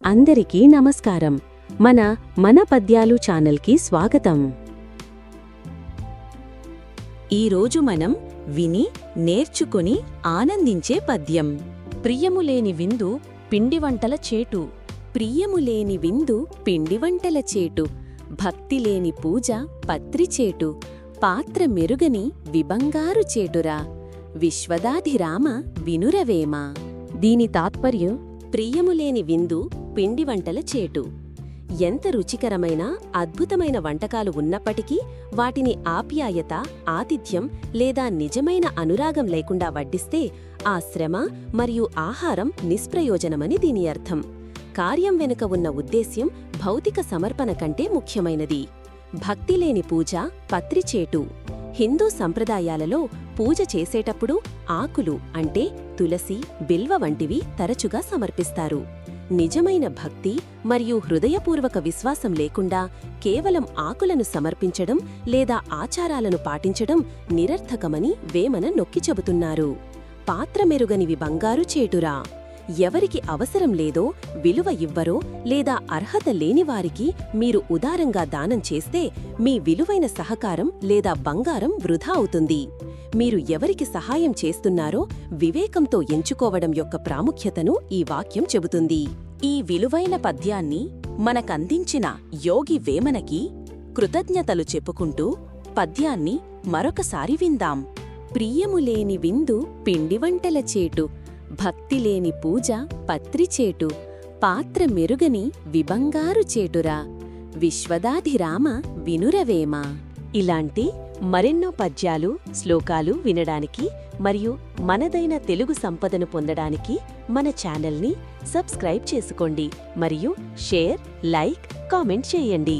అందరికీ నమస్కారం. మన పద్యాలు ఛానల్కి స్వాగతం. ఈరోజు మనం విని నేర్చుకుని ఆనందించే పద్యం. ప్రియములేని విందు పిండివంటల చేటు. ప్రియములేని విందు పిండివంటల చేటు. భక్తిలేని పూజ పత్రిచేటు. పాత్ర మెరుగని విబంగారు చేటురా. విశ్వదాధిరామ వినురవేమ. దీని తాత్పర్యం: ప్రియములేని విందు పిండివంటల చేటు. ఎంత రుచికరమైన అద్భుతమైన వంటకాలు ఉన్నప్పటికీ వాటిని ఆప్యాయత, ఆతిథ్యం లేదా నిజమైన అనురాగం లేకుండా వడ్డిస్తే ఆ శ్రమ మరియు ఆహారం నిష్ప్రయోజనమని దీని అర్థం. కార్యం వెనుక ఉన్న ఉద్దేశ్యం భౌతిక సమర్పణ కంటే ముఖ్యమైనది. భక్తిలేని పూజ పత్రిచేటు. హిందూ సంప్రదాయాలలో పూజ చేసేటప్పుడు ఆకులు అంటే తులసి, బిల్వ వంటివి తరచుగా సమర్పిస్తారు. నిజమైన భక్తి మరియు హృదయపూర్వక విశ్వాసం లేకుండా కేవలం ఆకులను సమర్పించడం లేదా ఆచారాలను పాటించడం నిరర్థకమని వేమన నొక్కి చెబుతున్నారు. పాత్ర మెరుగనివి బంగారు చేటురా. ఎవరికి అవసరం లేదో, విలువ ఇవ్వరో లేదా అర్హత లేనివారికి మీరు ఉదారంగా దానం చేస్తే మీ విలువైన సహకారం లేదా బంగారం వృధా అవుతుంది. మీరు ఎవరికి సహాయం చేస్తున్నారో వివేకంతో ఎంచుకోవడం యొక్క ప్రాముఖ్యతను ఈ వాక్యం చెబుతుంది. ఈ విలువైన పద్యాన్ని మనకందించిన యోగి వేమనకి కృతజ్ఞతలు చెప్పుకుంటూ పద్యాన్ని మరొకసారి విందాం. ప్రియములేని విందు పిండివంటల చేటు. భక్తిలేని పూజ పత్రిచేటు. పాత్ర మెరుగని విబంగారు చేటురా. విశ్వదాధిరామ వినురవేమ. ఇలాంటి మరెన్నో పద్యాలు, శ్లోకాలు వినడానికి మరియు మనదైన తెలుగు సంపదను పొందడానికి మన ఛానల్ని సబ్స్క్రైబ్ చేసుకోండి మరియు షేర్, లైక్, కామెంట్ చేయండి.